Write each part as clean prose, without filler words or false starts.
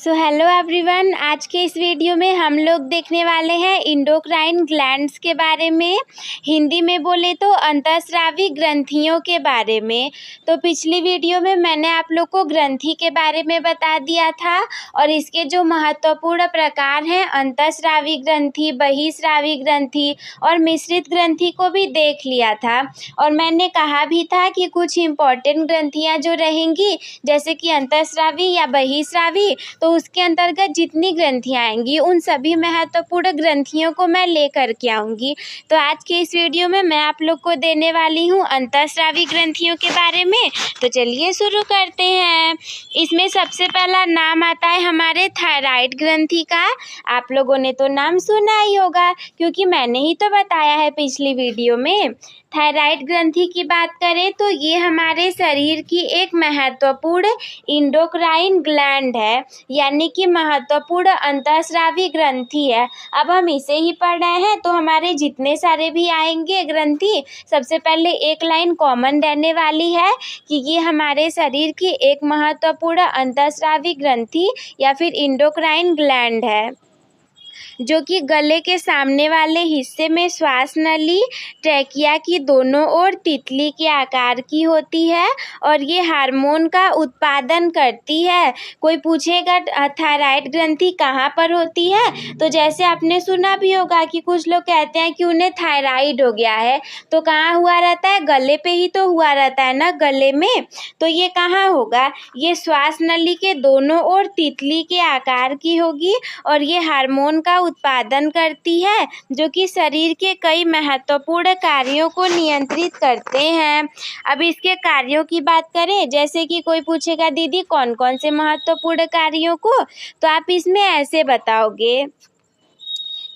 So hello everyone, आज के इस वीडियो में हम लोग देखने वाले हैं इंडोक्राइन ग्लैंड्स के बारे में। हिंदी में बोले तो अंतःस्रावी ग्रंथियों के बारे में। तो पिछली वीडियो में मैंने आप लोग को ग्रंथि के बारे में बता दिया था और इसके जो महत्वपूर्ण प्रकार हैं अंतःस्रावी ग्रंथि, बहिःस्रावी ग्रंथि और मिश्रित ग्रंथि को भी देख लिया था। और मैंने कहा भी था कि कुछ इम्पॉर्टेंट ग्रंथियाँ जो रहेंगी जैसे कि अंतःस्रावी या बहिःस्रावी, तो उसके अंतर्गत जितनी ग्रंथियाँ आएंगी उन सभी महत्वपूर्ण ग्रंथियों को मैं लेकर के आऊँगी। तो आज के इस वीडियो में मैं आप लोग को देने वाली हूँ अंतःस्रावी ग्रंथियों के बारे में। तो चलिए शुरू करते हैं। इसमें सबसे पहला नाम आता है हमारे थायराइड ग्रंथि का। आप लोगों ने तो नाम सुना ही होगा क्योंकि मैंने ही तो बताया है पिछली वीडियो में। थायराइड ग्रंथि की बात करें तो ये हमारे शरीर की एक महत्वपूर्ण इंडोक्राइन ग्लैंड है, यानी कि महत्वपूर्ण अंतःस्रावी ग्रंथि है। अब हम इसे ही पढ़ रहे हैं तो हमारे जितने सारे भी आएंगे ग्रंथि, सबसे पहले एक लाइन कॉमन रहने वाली है कि ये हमारे शरीर की एक महत्वपूर्ण अंतःस्रावी ग्रंथि या फिर इंडोक्राइन ग्लैंड है, जो कि गले के सामने वाले हिस्से में श्वास नली, ट्रैकिया की दोनों ओर तितली के आकार की होती है और ये हार्मोन का उत्पादन करती है। कोई पूछेगा थायराइड ग्रंथि कहाँ पर होती है, तो जैसे आपने सुना भी होगा कि कुछ लोग कहते हैं कि उन्हें थायराइड हो गया है, तो कहाँ हुआ रहता है? गले पे ही तो हुआ रहता है ना, गले में। तो ये कहाँ होगा? ये श्वास नली के दोनों ओर तितली के आकार की होगी और ये हार्मोन का उत्पादन करती है, जो कि शरीर के कई महत्वपूर्ण कार्यों को नियंत्रित करते हैं। अब इसके कार्यों की बात करें, जैसे कि कोई पूछेगा दीदी कौन कौन से महत्वपूर्ण कार्यों को, तो आप इसमें ऐसे बताओगे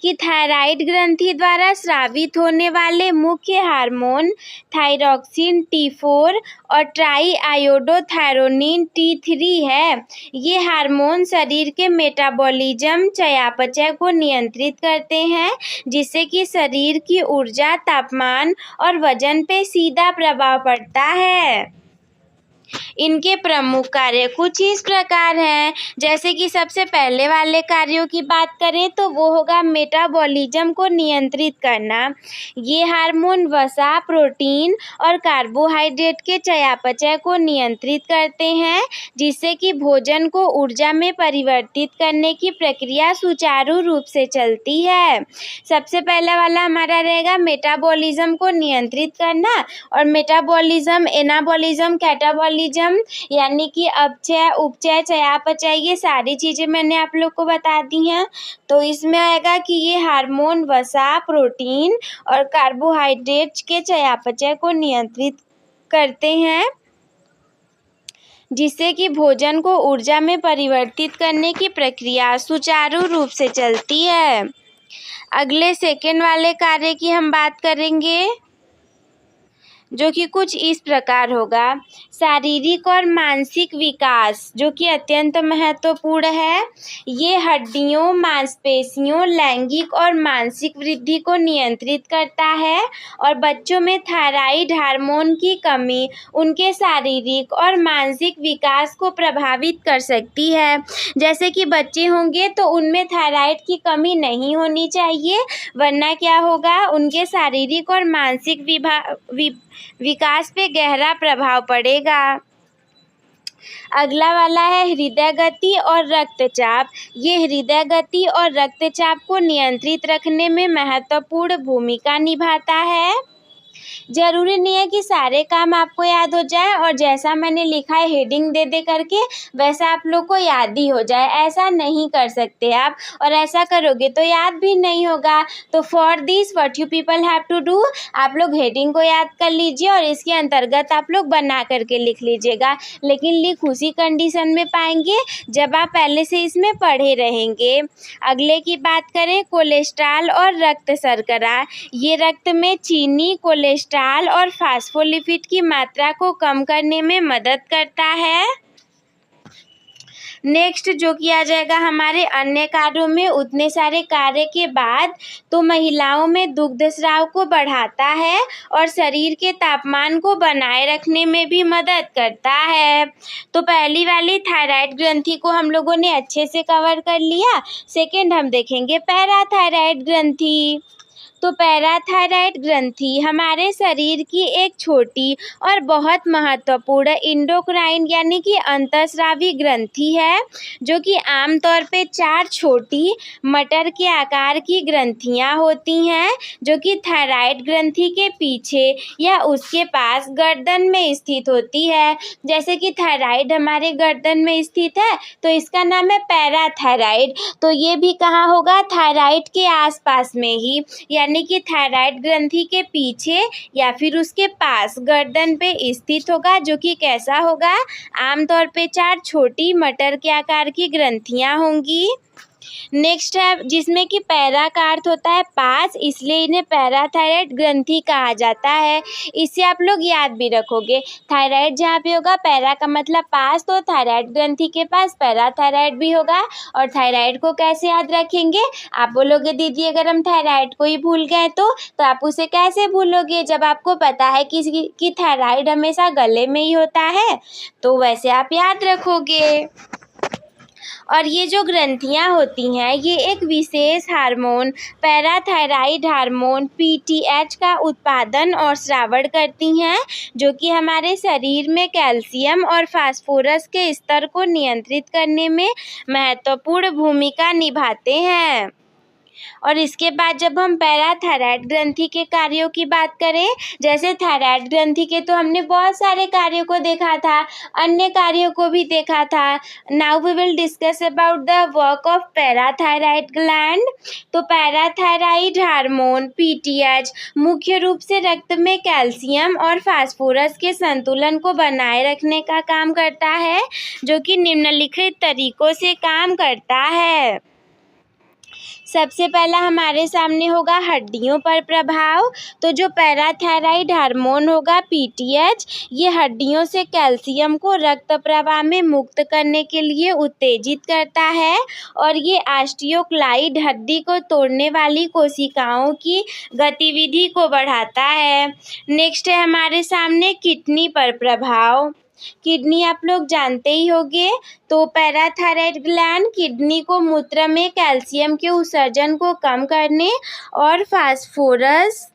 कि थायराइड ग्रंथि द्वारा स्रावित होने वाले मुख्य हार्मोन थायरॉक्सिन T4 और ट्राई आयोडोथायरोनिन T3 है। ये हार्मोन शरीर के मेटाबॉलिज्म, चयापचय को नियंत्रित करते हैं, जिससे कि शरीर की ऊर्जा, तापमान और वजन पे सीधा प्रभाव पड़ता है। इनके प्रमुख कार्य कुछ इस प्रकार हैं, जैसे कि सबसे पहले वाले कार्यों की बात करें तो वो होगा मेटाबॉलिज्म को नियंत्रित करना। ये हार्मोन वसा, प्रोटीन और कार्बोहाइड्रेट के चयापचय को नियंत्रित करते हैं, जिससे कि भोजन को ऊर्जा में परिवर्तित करने की प्रक्रिया सुचारू रूप से चलती है। सबसे पहला वाला हमारा रहेगा मेटाबॉलिज्म को नियंत्रित करना, और मेटाबॉलिज्म, एनाबॉलिज्म, कैटाबॉलिज्म यानी कि अपचय, उपचय, चयापचय, ये सारी चीजें मैंने आप लोग को बता दी हैं। तो इसमें आएगा कि ये हार्मोन वसा, प्रोटीन और कार्बोहाइड्रेट के चयापचय को नियंत्रित करते हैं, जिससे कि भोजन को ऊर्जा में परिवर्तित करने की प्रक्रिया सुचारू रूप से चलती है। अगले सेकेंड वाले कार्य की हम बात करेंगे, जो कि कुछ इस प्रकार होगा। शारीरिक और मानसिक विकास, जो कि अत्यंत महत्वपूर्ण है। ये हड्डियों, मांसपेशियों, लैंगिक और मानसिक वृद्धि को नियंत्रित करता है और बच्चों में थायराइड हार्मोन की कमी उनके शारीरिक और मानसिक विकास को प्रभावित कर सकती है। जैसे कि बच्चे होंगे तो उनमें थायराइड की कमी नहीं होनी चाहिए, वरना क्या होगा, उनके शारीरिक और मानसिक विकास पे गहरा प्रभाव पड़ेगा। अगला वाला है हृदय गति और रक्तचाप। ये हृदय गति और रक्तचाप को नियंत्रित रखने में महत्वपूर्ण भूमिका निभाता है। जरूरी नहीं है कि सारे काम आपको याद हो जाए और जैसा मैंने लिखा है हेडिंग दे दे करके वैसा आप लोग को याद ही हो जाए, ऐसा नहीं कर सकते आप, और ऐसा करोगे तो याद भी नहीं होगा। तो for this what you people have to do, आप लोग हेडिंग को याद कर लीजिए और इसके अंतर्गत आप लोग बना करके लिख लीजिएगा, लेकिन लिख उसी कंडीशन में पाएंगे जब आप पहले से इसमें पढ़े रहेंगे। अगले की बात करें कोलेस्ट्रॉल और रक्त शर्करा। ये रक्त में चीनी, कोलेस्ट्रॉल और फास्फोलिपिड की मात्रा को कम करने में मदद करता है। नेक्स्ट जो किया जाएगा हमारे अन्य कार्यों में, उतने सारे कार्य के बाद तो महिलाओं में दुग्ध स्राव को बढ़ाता है और शरीर के तापमान को बनाए रखने में भी मदद करता है। तो पहली वाली थायराइड ग्रंथि को हम लोगों ने अच्छे से कवर कर लिया। सेकेंड हम देखेंगे पैराथायराइड ग्रंथि। तो पैराथायराइड ग्रंथि हमारे शरीर की एक छोटी और बहुत महत्वपूर्ण इंडोक्राइन यानी कि अंतःस्रावी ग्रंथि है, जो कि आमतौर पे 4 छोटी मटर के आकार की ग्रंथियां होती हैं, जो कि थायराइड ग्रंथि के पीछे या उसके पास गर्दन में स्थित होती है। जैसे कि थायराइड हमारे गर्दन में स्थित है तो इसका नाम है पैराथायराइड। तो ये भी कहाँ होगा? थायराइड के आसपास में ही, यानी कि थायराइड ग्रंथि के पीछे या फिर उसके पास गर्दन पे स्थित होगा, जो कि कैसा होगा? आमतौर पे 4 छोटी मटर के आकार की ग्रंथियां होंगी। नेक्स्ट है जिसमें कि पैरा का अर्थ होता है पास, इसलिए इन्हें पैराथायराइड ग्रंथि कहा जाता है। इससे आप लोग याद भी रखोगे, थायराइड जहाँ पे होगा पैरा का मतलब पास, तो थायराइड ग्रंथि के पास पैराथायराइड भी होगा। और थायराइड को कैसे याद रखेंगे? आप बोलोगे दीदी अगर हम थायराइड को ही भूल गए तो आप उसे कैसे भूलोगे जब आपको पता है कि थायराइड हमेशा गले में ही होता है, तो वैसे आप याद रखोगे। और ये जो ग्रंथियां होती हैं ये एक विशेष हार्मोन पैराथायराइड हार्मोन PTH का उत्पादन और स्रावण करती हैं, जो कि हमारे शरीर में कैल्शियम और फास्फोरस के स्तर को नियंत्रित करने में महत्वपूर्ण भूमिका निभाते हैं। और इसके बाद जब हम पैराथायराइड ग्रंथि के कार्यों की बात करें, जैसे थायराइड ग्रंथि के तो हमने बहुत सारे कार्यों को देखा था, अन्य कार्यों को भी देखा था। Now we will discuss about the work of parathyroid gland. तो पैराथायराइड हार्मोन PTH मुख्य रूप से रक्त में कैल्शियम और फास्फोरस के संतुलन को बनाए रखने का काम करता है, जो कि निम्नलिखित तरीकों से काम करता है। सबसे पहला हमारे सामने होगा हड्डियों पर प्रभाव। तो जो पैराथायराइड हार्मोन होगा PTH, ये हड्डियों से कैल्शियम को रक्त प्रवाह में मुक्त करने के लिए उत्तेजित करता है और ये ऑस्टियोक्लाइड हड्डी को तोड़ने वाली कोशिकाओं की गतिविधि को बढ़ाता है। नेक्स्ट है हमारे सामने किडनी पर प्रभाव। किडनी आप लोग जानते ही होंगे। तो पैराथायराइड ग्लैंड किडनी को मूत्र में कैल्शियम के उत्सर्जन को कम करने और फास्फोरस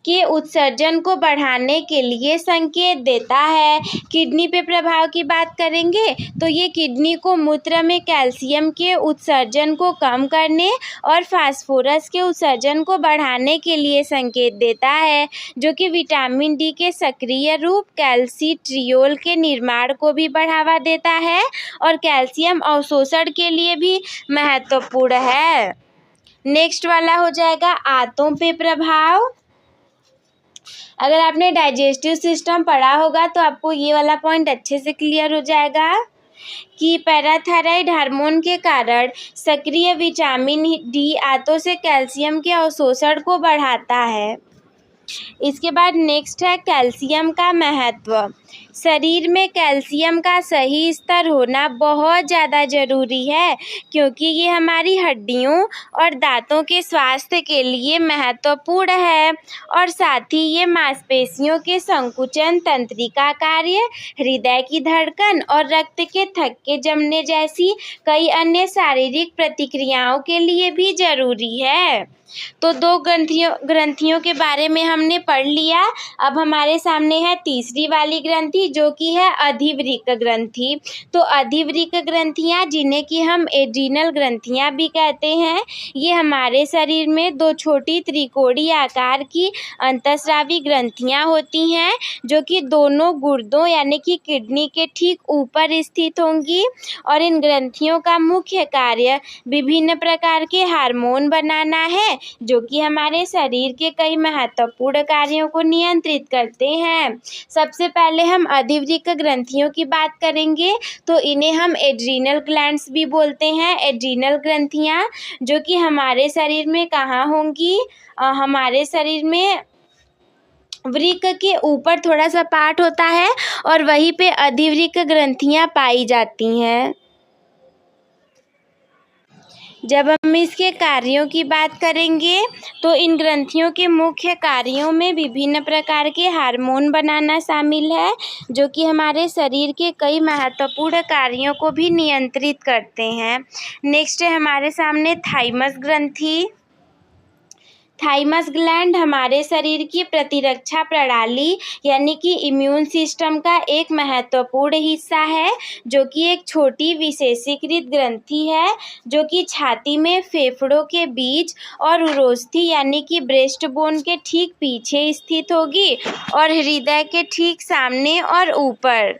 के उत्सर्जन को बढ़ाने के लिए संकेत देता है। किडनी पे प्रभाव की बात करेंगे तो ये किडनी को मूत्र में कैल्शियम के उत्सर्जन को कम करने और फास्फोरस के उत्सर्जन को बढ़ाने के लिए संकेत देता है, जो कि विटामिन D के सक्रिय रूप कैल्सिट्रियोल के निर्माण को भी बढ़ावा देता है और कैल्शियम अवशोषण के लिए भी महत्वपूर्ण है। नेक्स्ट वाला हो जाएगा आंतों पे प्रभाव। अगर आपने डाइजेस्टिव सिस्टम पढ़ा होगा तो आपको ये वाला पॉइंट अच्छे से क्लियर हो जाएगा कि पैराथायराइड हार्मोन के कारण सक्रिय विटामिन D आंतों से कैल्शियम के अवशोषण को बढ़ाता है। इसके बाद नेक्स्ट है कैल्शियम का महत्व। शरीर में कैल्शियम का सही स्तर होना बहुत ज़्यादा ज़रूरी है, क्योंकि ये हमारी हड्डियों और दांतों के स्वास्थ्य के लिए महत्वपूर्ण है और साथ ही ये मांसपेशियों के संकुचन, तंत्रिका कार्य, हृदय की धड़कन और रक्त के थक्के जमने जैसी कई अन्य शारीरिक प्रतिक्रियाओं के लिए भी ज़रूरी है। तो 2 ग्रंथियों के बारे में हमने पढ़ लिया। अब हमारे सामने है तीसरी वाली ग्रंथि, जो कि है अधिवृक्क ग्रंथि। तो अधिवृक्क ग्रंथियां, जिन्हें कि हम एड्रीनल ग्रंथियां भी कहते हैं, ये हमारे शरीर में 2 छोटी त्रिकोणीय आकार की अंतःस्रावी ग्रंथियां होती हैं, जो कि दोनों गुर्दों यानी कि किडनी के ठीक ऊपर स्थित होंगी। और इन ग्रंथियों का मुख्य कार्य विभिन्न प्रकार के हार्मोन बनाना है, जो कि हमारे शरीर के कई महत्वपूर्ण कार्यों को नियंत्रित करते हैं। सबसे पहले हम अधिवृक्क ग्रंथियों की बात करेंगे तो इन्हें हम एड्रीनल ग्लैंड्स भी बोलते हैं। एड्रीनल ग्रंथियां जो कि हमारे शरीर में कहाँ होंगी? हमारे शरीर में वृक्क के ऊपर थोड़ा सा पार्ट होता है और वहीं पे अधिवृक्क ग्रंथियां पाई जाती हैं। जब हम इसके कार्यों की बात करेंगे तो इन ग्रंथियों के मुख्य कार्यों में विभिन्न प्रकार के हार्मोन बनाना शामिल है, जो कि हमारे शरीर के कई महत्वपूर्ण कार्यों को भी नियंत्रित करते हैं। नेक्स्ट है हमारे सामने थाइमस ग्रंथि। थाइमस ग्लैंड हमारे शरीर की प्रतिरक्षा प्रणाली यानी कि इम्यून सिस्टम का एक महत्वपूर्ण हिस्सा है, जो कि एक छोटी विशेषीकृत ग्रंथि है जो कि छाती में फेफड़ों के बीच और उरोस्थी यानी कि ब्रेस्ट बोन के ठीक पीछे स्थित होगी और हृदय के ठीक सामने और ऊपर।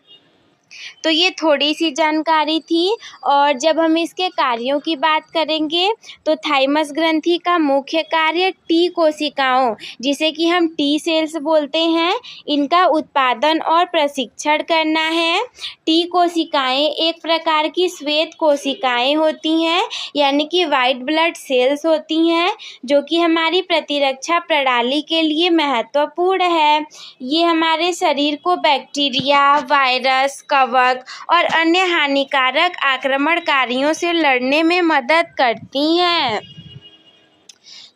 तो ये थोड़ी सी जानकारी थी। और जब हम इसके कार्यों की बात करेंगे तो थाइमस ग्रंथि का मुख्य कार्य टी कोशिकाओं, जिसे कि हम टी सेल्स बोलते हैं, इनका उत्पादन और प्रशिक्षण करना है। टी कोशिकाएं एक प्रकार की श्वेत कोशिकाएं होती हैं यानी कि वाइट ब्लड सेल्स होती हैं, जो कि हमारी प्रतिरक्षा प्रणाली के लिए महत्वपूर्ण है। ये हमारे शरीर को बैक्टीरिया, वायरस, कवक और अन्य हानिकारक आक्रमणकारियों से लड़ने में मदद करती हैं।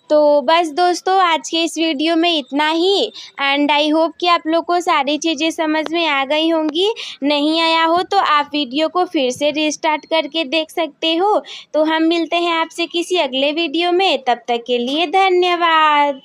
तो बस दोस्तों, आज के इस वीडियो में इतना ही एंड आई होप कि आप लोग को सारी चीज़ें समझ में आ गई होंगी। नहीं आया हो तो आप वीडियो को फिर से रिस्टार्ट करके देख सकते हो। तो हम मिलते हैं आपसे किसी अगले वीडियो में, तब तक के लिए धन्यवाद।